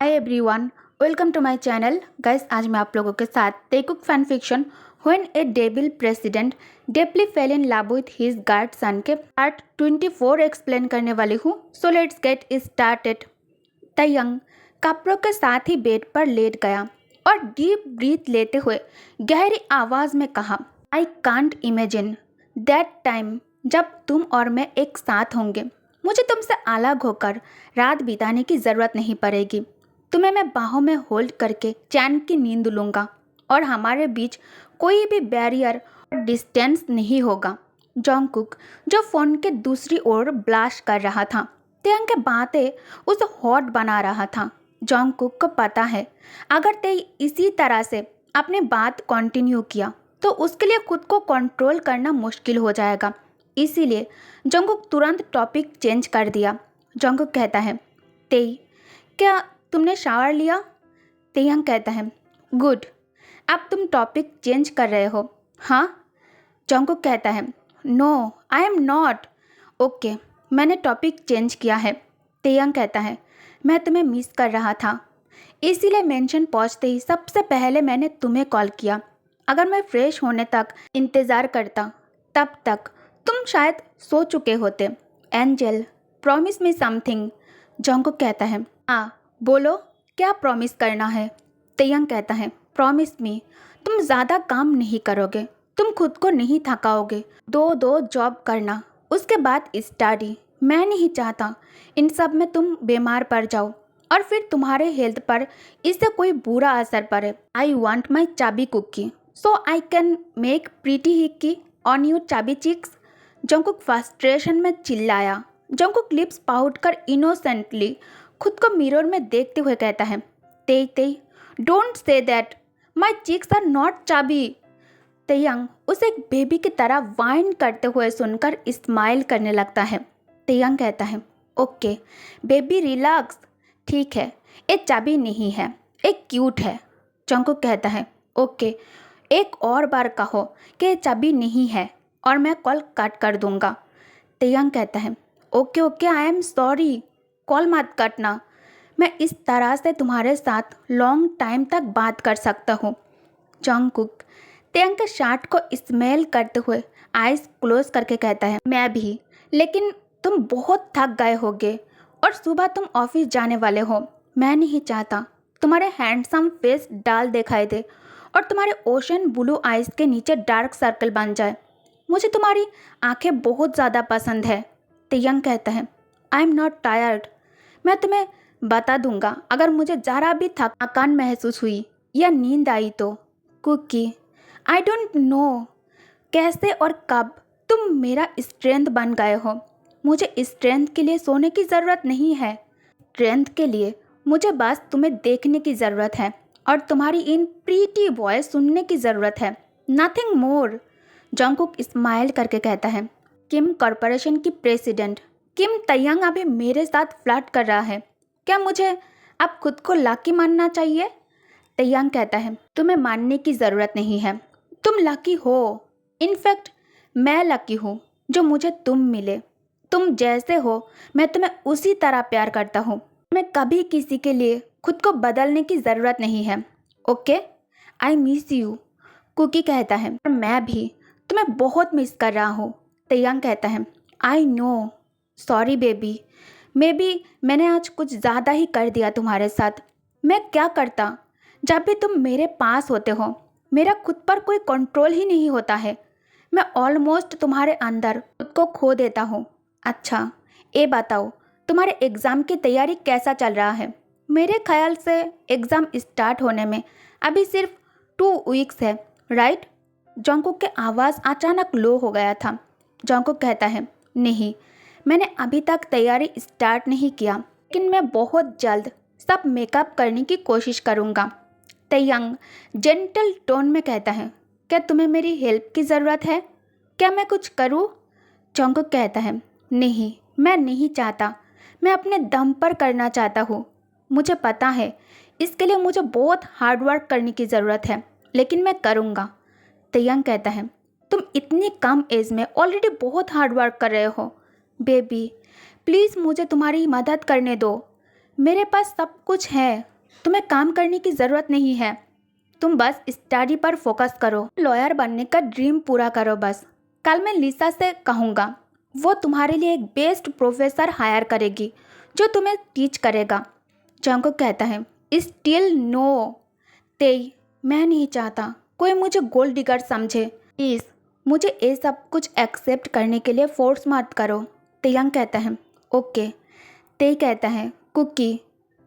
Hi everyone, welcome to my channel. Guys, आज मैं आप लोगों के साथ Taekook fan fiction when a devil president deeply fell in love with his guard son के part 24 explain करने वाली हूँ। So let's get started. Taeyang कपड़ों के साथ ही बेड पर लेट गया और डीप ब्रीथ लेते हुए गहरी आवाज में कहा, I can't imagine that time जब तुम और मैं एक साथ होंगे। मुझे तुमसे अलग होकर रात बिताने की ज़रूरत नहीं पड़ेगी। तुम्हें मैं बाहों में होल्ड करके चैन की नींद लूँगा और हमारे बीच कोई भी बैरियर और डिस्टेंस नहीं होगा। जोंगकुक, जो फ़ोन के दूसरी ओर ब्लास्ट कर रहा था, तेयंग के बातें उसे हॉट बना रहा था। जोंगकुक को पता है, अगर ते इसी तरह से अपनी बात कंटिन्यू किया तो उसके लिए खुद को कंट्रोल करना मुश्किल हो जाएगा। इसीलिए जोंगकुक तुरंत टॉपिक चेंज कर दिया। जोंगकुक कहता है, तेई, क्या तुमने शावर लिया? तेयंग कहता है, गुड, अब तुम टॉपिक चेंज कर रहे हो। हाँ? जोंगकुक कहता है, no I am not. Okay, मैंने टॉपिक चेंज किया है। तेयंग कहता है, मैं तुम्हें मिस कर रहा था, इसीलिए मेंशन पहुंचते ही सबसे पहले मैंने तुम्हें कॉल किया। अगर मैं फ्रेश होने तक इंतज़ार करता तब तक तुम शायद सो चुके होते। Angel, promise me something. Jungkook कहता है, हाँ बोलो, क्या प्रॉमिस करना है? तेयंग कहता है, प्रॉमिस मी तुम ज़्यादा काम नहीं करोगे, तुम खुद को नहीं थकाओगे। दो जॉब करना, उसके बाद स्टडी। मैं नहीं चाहता इन सब में तुम बीमार पड़ जाओ और फिर तुम्हारे हेल्थ पर इससे कोई बुरा असर पड़े। आई want my chubby Kookie so I can make pretty hickey on your chubby cheeks. Jungkook frustration में चिल्लाया। जोंगकुक लिप्स पाउट कर इनोसेंटली खुद को मिरर में देखते हुए कहता है, तेई Tae, don't say that, my cheeks are not chubby. Taehyung उसे एक बेबी की तरह वाइन करते हुए सुनकर स्माइल करने लगता है। तेयंग कहता है, ओके बेबी रिलैक्स, ठीक है, ये चाबी नहीं है, एक क्यूट है। जोंगकुक कहता है, ओके, एक और बार कहो कि ये चाबी नहीं है और मैं कॉल कट कर दूंगा। तेयंग कहता है, okay okay, I am sorry, call मत कटना, मैं इस तरह से तुम्हारे साथ लॉन्ग टाइम तक बात कर सकता हूँ। जोंगकुक तेयंग के शर्ट को स्मेल करते हुए आइज क्लोज करके कहता है, मैं भी, लेकिन तुम बहुत थक गए होगे और सुबह तुम ऑफिस जाने वाले हो। मैं नहीं चाहता तुम्हारे हैंडसम फेस डाल दिखाई दे और तुम्हारे ओशन ब्लू आइज के नीचे डार्क सर्कल बन जाए। मुझे तुम्हारी आंखें बहुत ज़्यादा पसंद है। तेयंग कहता है, आई एम नॉट टायर्ड, मैं तुम्हें बता दूंगा अगर मुझे ज़रा भी थकान महसूस हुई या नींद आई तो। कुकी, आई डोंट नो कैसे और कब तुम मेरा स्ट्रेंथ बन गए हो। मुझे स्ट्रेंथ के लिए सोने की ज़रूरत नहीं है। स्ट्रेंथ के लिए मुझे बस तुम्हें देखने की ज़रूरत है और तुम्हारी इन प्रीटी वॉइस सुनने की ज़रूरत है, नथिंग मोर। जोंगकुक स्माइल करके कहता है, किम कॉरपोरेशन की प्रेसिडेंट किम तयंग अभी मेरे साथ फ्लर्ट कर रहा है, क्या मुझे अब खुद को लकी मानना चाहिए? तयंग कहता है, तुम्हें मानने की ज़रूरत नहीं है, तुम लकी हो। इनफैक्ट मैं लकी हूँ जो मुझे तुम मिले। तुम जैसे हो मैं तुम्हें उसी तरह प्यार करता हूँ। मैं कभी किसी के लिए खुद को बदलने की ज़रूरत नहीं है। Okay, I miss you. Kookie कहता है, और मैं भी तुम्हें बहुत मिस कर रहा हूँ। तयंग कहता है, I know, sorry baby, may be मैंने आज कुछ ज़्यादा ही कर दिया तुम्हारे साथ। मैं क्या करता जब भी तुम मेरे पास होते हो? मेरा खुद पर कोई कंट्रोल ही नहीं होता है। मैं ऑलमोस्ट तुम्हारे अंदर खुद को खो देता हूँ। अच्छा, ये बताओ, तुम्हारे एग्ज़ाम की तैयारी कैसा चल रहा है? मेरे ख्याल से एग्ज़ाम स्टार्ट होने में अभी सिर्फ 2 वीक्स है, राइट? जोंगकुक की आवाज़ अचानक लो हो गया था। जोंगकुक कहता है, नहीं, मैंने अभी तक तैयारी स्टार्ट नहीं किया, लेकिन मैं बहुत जल्द सब मेकअप करने की कोशिश करूँगा। तयंग जेंटल टोन में कहता है, क्या तुम्हें मेरी हेल्प की ज़रूरत है? क्या मैं कुछ करूँ? जोंगकुक कहता है, नहीं, मैं नहीं चाहता, मैं अपने दम पर करना चाहता हूँ। मुझे पता है इसके लिए मुझे बहुत हार्ड वर्क करने की ज़रूरत है, लेकिन मैं करूँगा। तयंग कहता है, तुम इतनी कम एज में ऑलरेडी बहुत हार्ड वर्क कर रहे हो। बेबी प्लीज़ मुझे तुम्हारी मदद करने दो, मेरे पास सब कुछ है, तुम्हें काम करने की ज़रूरत नहीं है, तुम बस स्टडी पर फोकस करो, लॉयर बनने का ड्रीम पूरा करो बस। कल मैं लिसा से कहूँगा, वो तुम्हारे लिए एक बेस्ट प्रोफेसर हायर करेगी जो तुम्हें टीच करेगा। जंगकुक कहता है, स्टिल नो तेई, मैं नहीं चाहता कोई मुझे गोल्ड डिगर समझे। प्लीज़ मुझे ये सब कुछ एक्सेप्ट करने के लिए फोर्स मत करो। तेयंग कहता है, ओके। तेई कहता है, कुकी,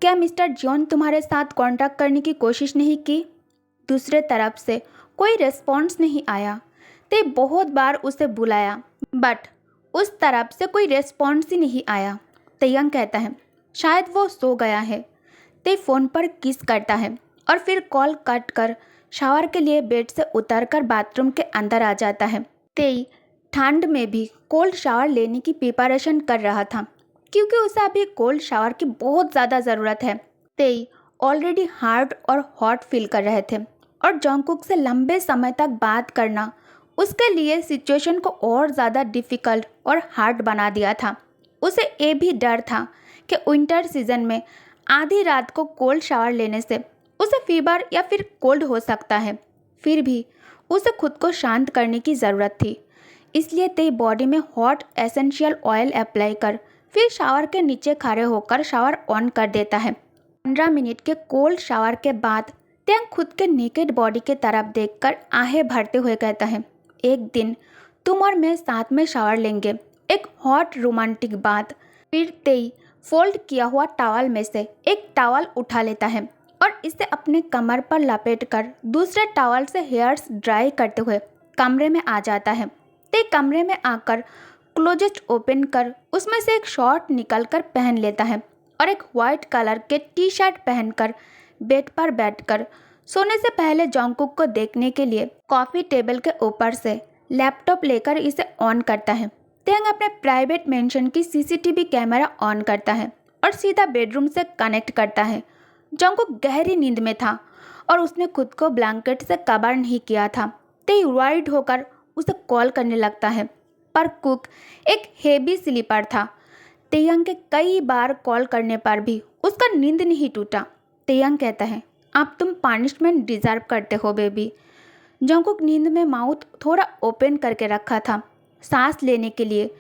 क्या मिस्टर जॉन तुम्हारे साथ कांटेक्ट करने की कोशिश नहीं की? दूसरे तरफ से कोई रिस्पॉन्स नहीं आया। ते बहुत बार उसे बुलाया बट उस तरफ से कोई रिस्पॉन्स ही नहीं आया। तेयंग कहता है, शायद वो सो गया है। ते फ़ोन पर किस करता है और फिर कॉल कट कर शावर के लिए बेड से उतरकर बाथरूम के अंदर आ जाता है। तेई ठंड में भी कोल्ड शावर लेने की प्रिपरेशन कर रहा था क्योंकि उसे अभी कोल्ड शावर की बहुत ज़्यादा ज़रूरत है। तेई ऑलरेडी हार्ड और हॉट फील कर रहे थे और जंगकुक से लंबे समय तक बात करना उसके लिए सिचुएशन को और ज़्यादा डिफ़िकल्ट और हार्ड बना दिया था। उसे ये भी डर था कि विंटर सीजन में आधी रात को कोल्ड शावर लेने से उसे फीवर या फिर कोल्ड हो सकता है। फिर भी उसे खुद को शांत करने की ज़रूरत थी, इसलिए ते बॉडी में हॉट एसेंशियल ऑयल अप्लाई कर फिर शावर के नीचे खड़े होकर शावर ऑन कर देता है। 15 मिनट के कोल्ड शावर के बाद त्यांग खुद के नेकेड बॉडी की तरफ देखकर आहें भरते हुए कहता है, एक दिन तुम और मैं साथ में शावर लेंगे, एक हॉट रोमांटिक बात। फिर तेई फोल्ड किया हुआ टॉवल में से एक टॉवल उठा लेता है और इसे अपने कमर पर लपेटकर दूसरे टॉवल से हेयर्स ड्राई करते हुए कमरे में आ जाता है। ते कमरे में आकर क्लोजेट ओपन कर उसमें से एक शॉर्ट निकलकर पहन लेता है और एक वाइट कलर के टी शर्ट पहनकर बेड पर बैठकर सोने से पहले जंगकुक को देखने के लिए कॉफ़ी टेबल के ऊपर से लैपटॉप लेकर इसे ऑन करता है। त्यांग अपने प्राइवेट मेंशन की सीसीटीवी कैमरा ऑन करता है और सीधा बेडरूम से कनेक्ट करता है। जंगकुक गहरी नींद में था और उसने खुद को ब्लैंकेट से कवर नहीं किया था। ते वरीड होकर उसे कॉल करने लगता है पर कुक एक हेवी स्लीपर था। तेयंग के कई बार कॉल करने पर भी उसका नींद नहीं टूटा। तेयंग कहता है, अब तुम पनिशमेंट डिजर्व करते हो बेबी। जंगकुक नींद में माउथ थोड़ा ओपन करके रखा था सांस लेने के लिए,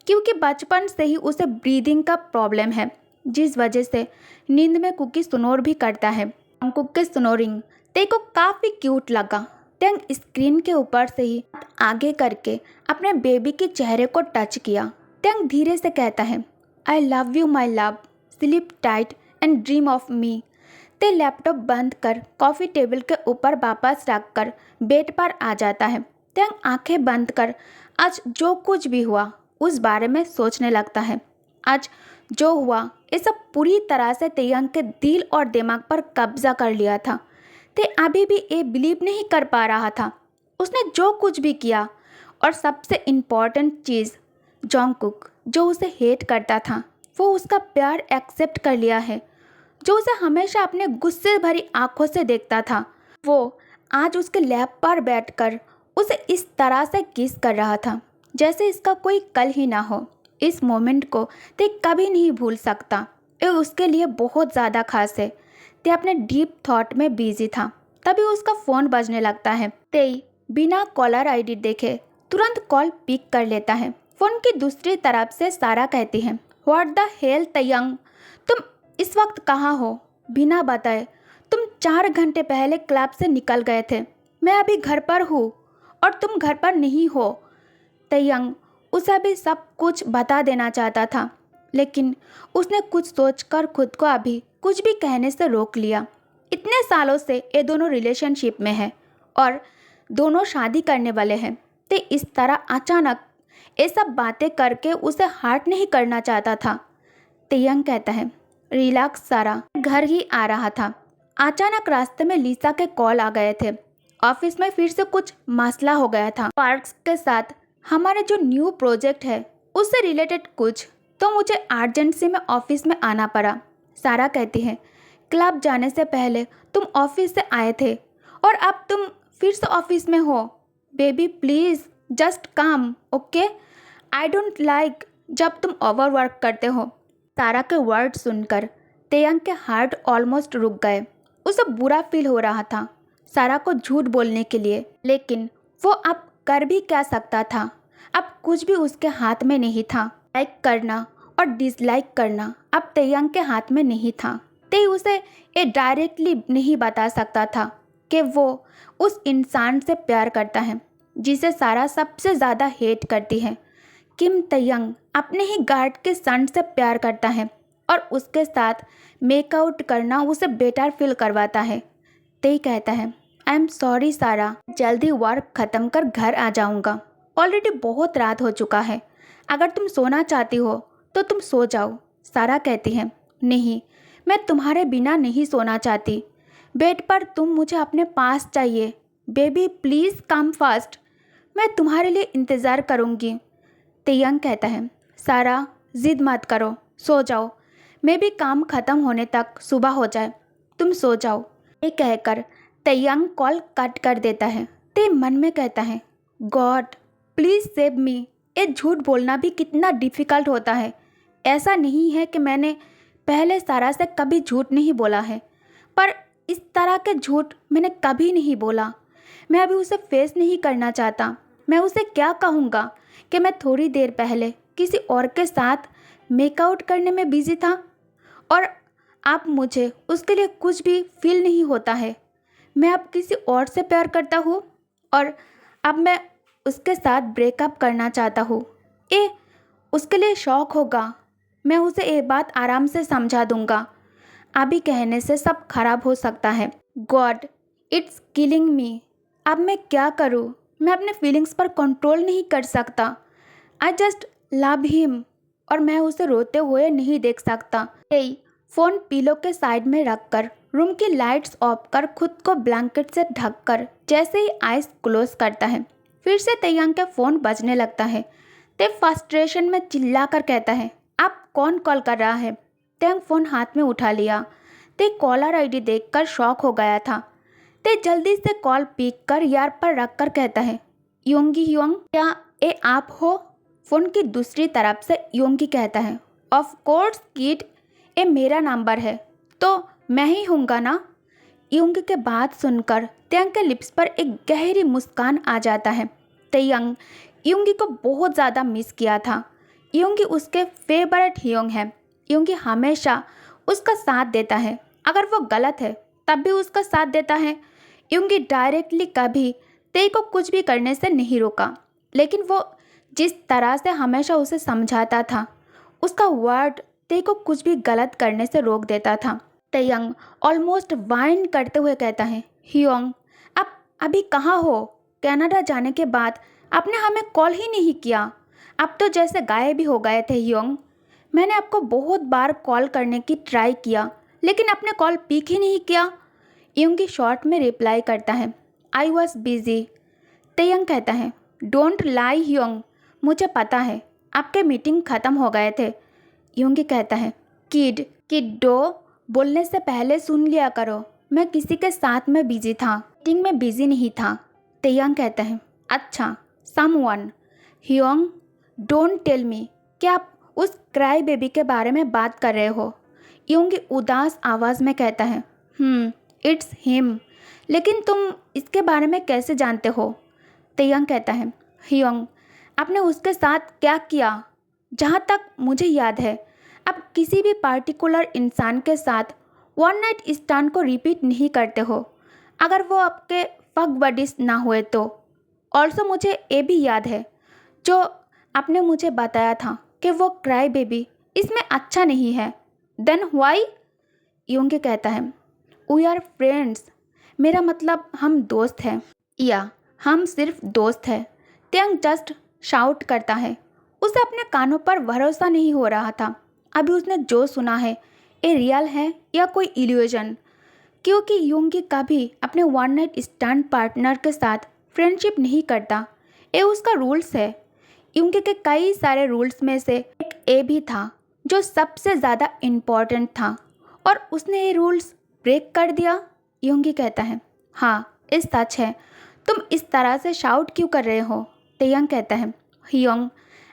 क्योंकि बचपन से ही उसे ब्रीदिंग का प्रॉब्लम है, जिस वजह से नींद में कुकी स्नोर भी करता है। जंगकुक के स्नोरिंग ते को काफ़ी क्यूट लगा। त्यांग स्क्रीन के ऊपर से ही आगे करके अपने बेबी के चेहरे को टच किया। त्यांग धीरे से कहता है, I love you my love, sleep tight and dream of me. ते लैपटॉप बंद कर कॉफ़ी टेबल के ऊपर वापस रखकर बेड पर आ जाता है। त्यांग आंखें बंद कर आज जो कुछ भी हुआ उस बारे में सोचने लगता है। आज जो हुआ ये सब पूरी तरह से तेयंग के दिल और दिमाग पर कब्जा कर लिया था। ते अभी भी ये बिलीव नहीं कर पा रहा था उसने जो कुछ भी किया, और सबसे इम्पॉर्टेंट चीज़ जंगकुक जो उसे हेट करता था वो उसका प्यार एक्सेप्ट कर लिया है। जो उसे हमेशा अपने गुस्से भरी आंखों से देखता था वो आज उसके लैप पर बैठकर उसे इस तरह से किस कर रहा था जैसे इसका कोई कल ही ना हो। इस मोमेंट को ते कभी नहीं भूल सकता। ये उसके लिए बहुत ज़्यादा खास है। ते अपने डीप थॉट में बिजी था, तभी उसका फ़ोन बजने लगता है। ते बिना कॉलर आईडी देखे तुरंत कॉल पिक कर लेता है। फ़ोन की दूसरी तरफ से सारा कहती है, व्हाट द हेल तेयंग, तुम इस वक्त कहाँ हो? बिना बताए तुम 4 घंटे पहले क्लब से निकल गए थे। मैं अभी घर पर हूँ और तुम घर पर नहीं हो। तेयंग उसे अभी सब कुछ बता देना चाहता था, लेकिन उसने कुछ सोचकर खुद को अभी कुछ भी कहने से रोक लिया। इतने सालों से ये दोनों रिलेशनशिप में हैं और दोनों शादी करने वाले हैं। ते इस तरह अचानक ये सब बातें करके उसे हर्ट नहीं करना चाहता था। तेयंग कहता है, रिलैक्स सारा, घर ही आ रहा था। अचानक रास्ते में लिसा के कॉल आ गए थे। ऑफिस में फिर से कुछ मसला हो गया था पार्क्स के साथ। हमारे जो न्यू प्रोजेक्ट है उससे रिलेटेड कुछ, तो मुझे अर्जेंसी में ऑफिस में आना पड़ा। सारा कहती है, क्लब जाने से पहले तुम ऑफिस से आए थे और अब तुम फिर से ऑफिस में हो। Baby please just come, okay? I don't like जब तुम ओवरवर्क करते हो। सारा के वर्ड सुनकर तेयंग के हार्ट ऑलमोस्ट रुक गए। उसे बुरा फील हो रहा था सारा को झूठ बोलने के लिए, लेकिन वो अब कर भी क्या सकता था। अब कुछ भी उसके हाथ में नहीं था। लाइक करना और डिसलाइक करना अब तेयंग के हाथ में नहीं था। ते उसे ये डायरेक्टली नहीं बता सकता था कि वो उस इंसान से प्यार करता है जिसे सारा सबसे ज़्यादा हेट करती है। किम तेयंग अपने ही गार्ड के सन से प्यार करता है और उसके साथ मेकआउट करना उसे बेटर फील करवाता है। ते कहता है, आई एम सॉरी सारा, जल्दी वर्क ख़त्म कर घर आ जाऊंगा। ऑलरेडी बहुत रात हो चुका है, अगर तुम सोना चाहती हो तो तुम सो जाओ। सारा कहती है, नहीं, मैं तुम्हारे बिना नहीं सोना चाहती। बेड पर तुम मुझे अपने पास चाहिए। बेबी प्लीज़ कम फास्ट, मैं तुम्हारे लिए इंतज़ार करूँगी। तेयंग कहता है, सारा जिद मत करो, सो जाओ। मैं भी काम ख़त्म होने तक सुबह हो जाए, तुम सो जाओ। ये कहकर तेयंग कॉल कट कर देता है। ते मन में कहता है, गॉड प्लीज़ सेव मी। ये झूठ बोलना भी कितना डिफ़िकल्ट होता है। ऐसा नहीं है कि मैंने पहले सारा से कभी झूठ नहीं बोला है, पर इस तरह के झूठ मैंने कभी नहीं बोला। मैं अभी उसे फेस नहीं करना चाहता। मैं उसे क्या कहूँगा कि मैं थोड़ी देर पहले किसी और के साथ मेकआउट करने में बिजी था और अब मुझे उसके लिए कुछ भी फील नहीं होता है। मैं अब किसी और से प्यार करता हूँ और अब मैं उसके साथ ब्रेकअप करना चाहता हूँ। ये उसके लिए शौक होगा। मैं उसे ये बात आराम से समझा दूँगा। अभी कहने से सब खराब हो सकता है। गॉड इट्स किलिंग मी। अब मैं क्या करूँ? मैं अपने फीलिंग्स पर कंट्रोल नहीं कर सकता। आई जस्ट लव हिम और मैं उसे रोते हुए नहीं देख सकता। यही फ़ोन पिलो के साइड में रखकर रूम की लाइट्स ऑफ कर खुद को ब्लैंकेट से ढककर जैसे ही आइज क्लोज करता है, फिर से तेयंग के फ़ोन बजने लगता है। ते फ्रस्ट्रेशन में चिल्लाकर कहता है, आप कौन कॉल कर रहा है? तेयंग फ़ोन हाथ में उठा लिया। ते कॉलर आईडी देखकर शॉक हो गया था। ते जल्दी से कॉल पिक कर यार पर रखकर कहता है, योंगी ह्योंग, क्या ये आप हो? फ़ोन की दूसरी तरफ से योंगी कहता है, ऑफ कोर्स किड, ये मेरा नंबर है तो मैं ही हूँगा ना। योंगी के बात सुनकर तेयंग के लिप्स पर एक गहरी मुस्कान आ जाता है। तेयंग योंगी को बहुत ज़्यादा मिस किया था। योंगी उसके फेवरेट ह्योंग है। योंगी हमेशा उसका साथ देता है, अगर वो गलत है तब भी उसका साथ देता है। योंगी डायरेक्टली कभी ते को कुछ भी करने से नहीं रोका, लेकिन वो जिस तरह से हमेशा उसे समझाता था, उसका वर्ड ते को कुछ भी गलत करने से रोक देता था। तेयंग ऑलमोस्ट वाइन करते हुए कहता है, ह्योंग आप अभी कहाँ हो? कनाडा जाने के बाद आपने हमें कॉल ही नहीं किया। अब तो जैसे गायब भी हो गए थे ह्योंग। मैंने आपको बहुत बार कॉल करने की ट्राई किया, लेकिन आपने कॉल पिक ही नहीं किया। योंगी शॉर्ट में रिप्लाई करता है, आई वॉज बिजी। तेयंग कहता है, डोंट लाई ह्योंग, मुझे पता है आपके मीटिंग ख़त्म हो गए थे। योंगी कहता है, किड्डो बोलने से पहले सुन लिया करो, मैं किसी के साथ में बिजी था, मीटिंग में बिजी नहीं था। तेयंग कहता है, अच्छा समवन। ह्योंग डोंट टेल मी कि आप उस क्राई बेबी के बारे में बात कर रहे हो। योंगी उदास आवाज़ में कहता है, इट्स हिम, लेकिन तुम इसके बारे में कैसे जानते हो? तेयंग कहता है, ह्योंग आपने उसके साथ क्या किया? जहाँ तक मुझे याद है आप किसी भी पार्टिकुलर इंसान के साथ वन नाइट स्टैंड को रिपीट नहीं करते हो, अगर वो आपके फक बडीज ना हुए तो। ऑल्सो मुझे ये भी याद है जो आपने मुझे बताया था कि वो क्राई बेबी इसमें अच्छा नहीं है। Then why? योंगी कहता है, वी आर फ्रेंड्स, मेरा मतलब हम दोस्त हैं। या हम सिर्फ दोस्त हैं। तेयंग जस्ट शाउट करता है। उसे अपने कानों पर भरोसा नहीं हो रहा था। अभी उसने जो सुना है ये रियल है या कोई इल्यूजन, क्योंकि योंगी कभी अपने वन नाइट स्टैंड पार्टनर के साथ फ्रेंडशिप नहीं करता। ये उसका रूल्स है। योंगी के कई सारे रूल्स में से एक ये भी था जो सबसे ज़्यादा इम्पॉर्टेंट था, और उसने ये रूल्स ब्रेक कर दिया। योंगी कहता है, हाँ ये सच है, तुम इस तरह से शाउट क्यों कर रहे हो? तेयंग कहता है, ह्योंग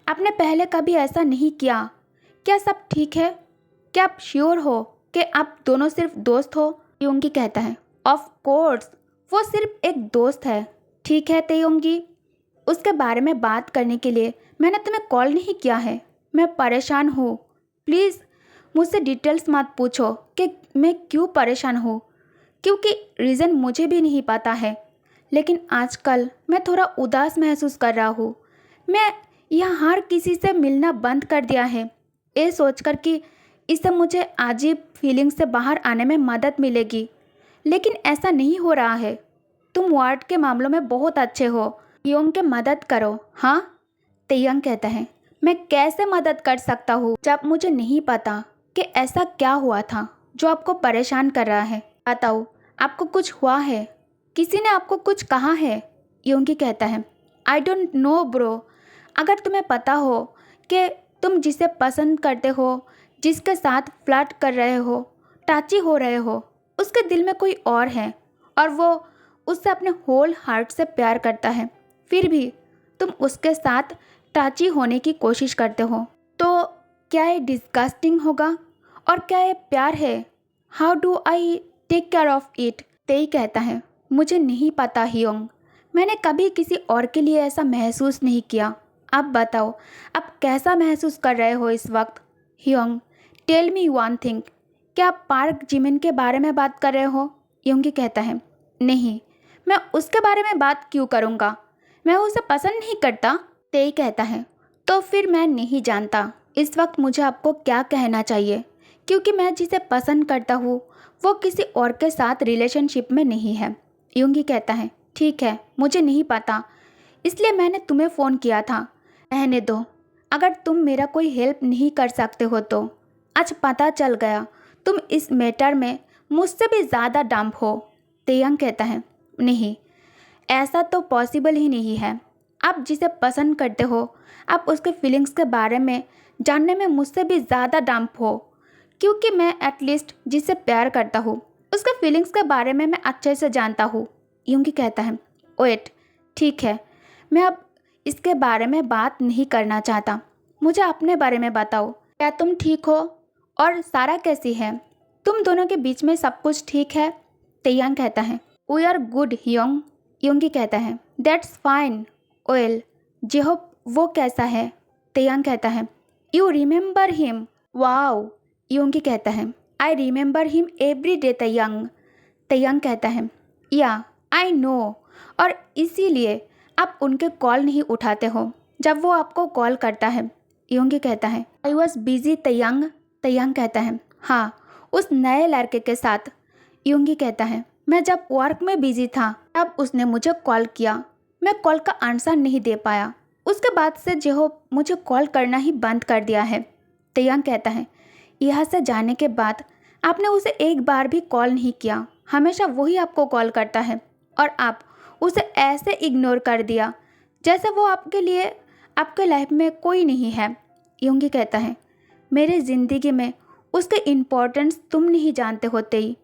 आपने पहले कभी ऐसा नहीं किया। क्या सब ठीक है? क्या आप श्योर हो कि आप दोनों सिर्फ दोस्त हो? तेयोंगी कहता है ऑफ कोर्स, वो सिर्फ एक दोस्त है। ठीक है तेयोंगी, उसके बारे में बात करने के लिए मैंने तुम्हें कॉल नहीं किया है। मैं परेशान हूँ, प्लीज़ मुझसे डिटेल्स मत पूछो कि मैं क्यों परेशान हूँ, क्योंकि रीज़न मुझे भी नहीं पता है। लेकिन आजकल मैं थोड़ा उदास महसूस कर रहा हूँ। मैं यहाँ हर किसी से मिलना बंद कर दिया है, ये सोचकर कि इससे मुझे अजीब फीलिंग से बाहर आने में मदद मिलेगी, लेकिन ऐसा नहीं हो रहा है। तुम वार्ड के मामलों में बहुत अच्छे हो, योंग के मदद करो। हाँ, तेयंग कहता है मैं कैसे मदद कर सकता हूँ जब मुझे नहीं पता कि ऐसा क्या हुआ था जो आपको परेशान कर रहा है। बताओ, आपको कुछ हुआ है? किसी ने आपको कुछ कहा है? योंगी कहता है आई डोंट नो ब्रो। अगर तुम्हें पता हो कि तुम जिसे पसंद करते हो, जिसके साथ फ्लर्ट कर रहे हो, टाची हो रहे हो, उसके दिल में कोई और है और वो उससे अपने होल हार्ट से प्यार करता है, फिर भी तुम उसके साथ टाची होने की कोशिश करते हो, तो क्या ये डिस्गस्टिंग होगा? और क्या ये प्यार है? How do I take care of it? Tae कहता है मुझे नहीं पता हियोंग, मैंने कभी किसी और के लिए ऐसा महसूस नहीं किया। आप बताओ, आप कैसा महसूस कर रहे हो इस वक्त? हियोंग टेल मी वन थिंग, क्या आप पार्क जिमिन के बारे में बात कर रहे हो? योंगी कहता है नहीं, मैं उसके बारे में बात क्यों करूँगा, मैं उसे पसंद नहीं करता। तेई कहता है तो फिर मैं नहीं जानता इस वक्त मुझे आपको क्या कहना चाहिए, क्योंकि मैं जिसे पसंद करता हूँ वो किसी और के साथ रिलेशनशिप में नहीं है। योंगी कहता है ठीक है, मुझे नहीं पता, इसलिए मैंने तुम्हें फ़ोन किया था। रहने दो, अगर तुम मेरा कोई हेल्प नहीं कर सकते हो तो। आज पता चल गया तुम इस मैटर में मुझसे भी ज़्यादा डम्प हो। तेयंग कहता है नहीं, ऐसा तो पॉसिबल ही नहीं है। आप जिसे पसंद करते हो, आप उसके फीलिंग्स के बारे में जानने में मुझसे भी ज़्यादा डम्प हो, क्योंकि मैं एटलीस्ट जिसे प्यार करता हूँ उसके फीलिंग्स के बारे में मैं अच्छे से जानता हूँ। योंगी कहता है वेट, ठीक है, मैं अब इसके बारे में बात नहीं करना चाहता, मुझे अपने बारे में बताओ। क्या तुम ठीक हो? और सारा कैसी है? तुम दोनों के बीच में सब कुछ ठीक है? तेयांग कहता है वी आर गुड हियोंग। योंगी कहता है दैट्स फाइन। वेल, जेहोप वो कैसा है? तेयांग कहता है you remember him? Wow. Yoongi कहता है I remember him every day Taeyang. Taeyang कहता है या आई नो, और इसीलिए आप उनके कॉल नहीं उठाते हो जब वो आपको कॉल करता है। योंगी कहता है आई वॉज बिजी तेयांग। तेयांग कहता है हाँ, उस नए लड़के के साथ। योंगी कहता है मैं जब वर्क में बिजी था तब उसने मुझे कॉल किया, मैं कॉल का आंसर नहीं दे पाया, उसके बाद से जेहो मुझे कॉल करना ही बंद कर दिया है। तेयांग कहता है यहाँ से जाने के बाद आपने उसे एक बार भी कॉल नहीं किया, हमेशा वही आपको कॉल करता है और आप उसे ऐसे इग्नोर कर दिया जैसे वो आपके लिए आपके लाइफ में कोई नहीं है। योंगी कहता है मेरे ज़िंदगी में उसके इम्पोर्टेंस तुम नहीं जानते हो तेई।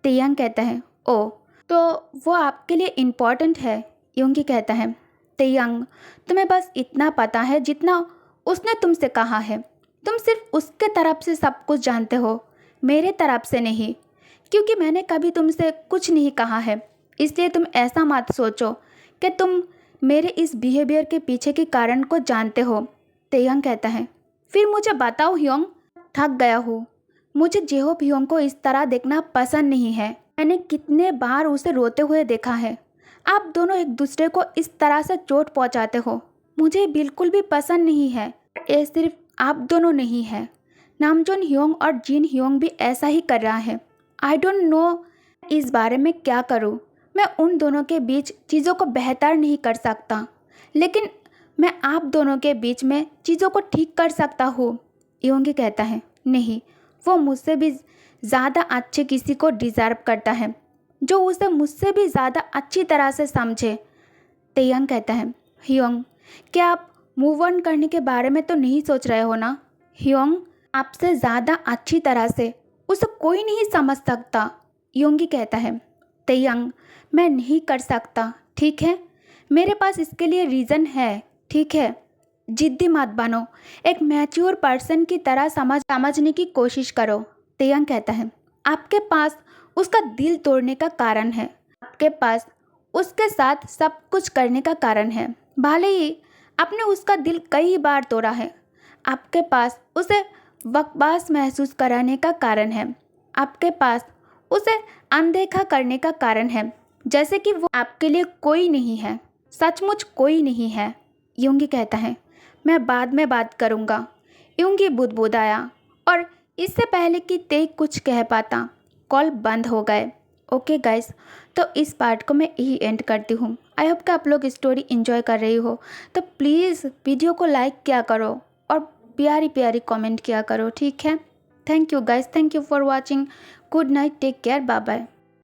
तेयांग कहता है ओ, तो वो आपके लिए इम्पोर्टेंट है? योंगी कहता है तेयांग तुम्हें बस इतना पता है जितना उसने तुमसे कहा है, तुम सिर्फ उसके तरफ से सब कुछ जानते हो, मेरे तरफ से नहीं, क्योंकि मैंने कभी तुमसे कुछ नहीं कहा है, इसलिए तुम ऐसा मत सोचो कि तुम मेरे इस बिहेवियर के पीछे के कारण को जानते हो। तेयांग कहता है फिर मुझे बताओ हियोंग, थक गया हूँ, मुझे जेहोप हियोंग को इस तरह देखना पसंद नहीं है। मैंने कितने बार उसे रोते हुए देखा है, आप दोनों एक दूसरे को इस तरह से चोट पहुँचाते हो, मुझे बिल्कुल भी पसंद नहीं है। ये सिर्फ आप दोनों नहीं है, नामजोन हियोंग और जिन हियोंग भी ऐसा ही कर रहा है। आई डोंट नो इस बारे में क्या करूँ, मैं उन दोनों के बीच चीज़ों को बेहतर नहीं कर सकता, लेकिन मैं आप दोनों के बीच में चीज़ों को ठीक कर सकता हूँ। योंगी कहता है नहीं, वो मुझसे भी ज़्यादा अच्छे किसी को डिज़र्व करता है जो उसे मुझसे भी ज़्यादा अच्छी तरह से समझे। तेयांग कहता है हियोंग क्या आप मूव ऑन करने के बारे में तो नहीं सोच रहे हो ना? हियोंग आपसे ज़्यादा अच्छी तरह से उसे कोई नहीं समझ सकता। योंगी कहता है तेयांग मैं नहीं कर सकता, ठीक है, मेरे पास इसके लिए रीज़न है, ठीक है, जिद्दी मत बनो, एक मैच्योर पर्सन की तरह समझने की कोशिश करो। तेयंग कहता है आपके पास उसका दिल तोड़ने का कारण है, आपके पास उसके साथ सब कुछ करने का कारण है। भले ही आपने उसका दिल कई बार तोड़ा है, आपके पास उसे बकवास महसूस कराने का कारण है, आपके पास उसे अनदेखा करने का कारण है, जैसे कि वो आपके लिए कोई नहीं है, सचमुच कोई नहीं है। यूंगी कहता है मैं बाद में बात करूँगा। यूंगी बुदबुदाया और इससे पहले कि ते कुछ कह पाता कॉल बंद हो गए। ओके गाइस, तो इस पार्ट को मैं यही एंड करती हूँ। आई होप कि आप लोग स्टोरी एंजॉय कर रही हो, तो प्लीज़ वीडियो को लाइक किया करो और प्यारी प्यारी कमेंट किया करो, ठीक है। Thank you guys, thank you for watching. Good night, take care, bye bye.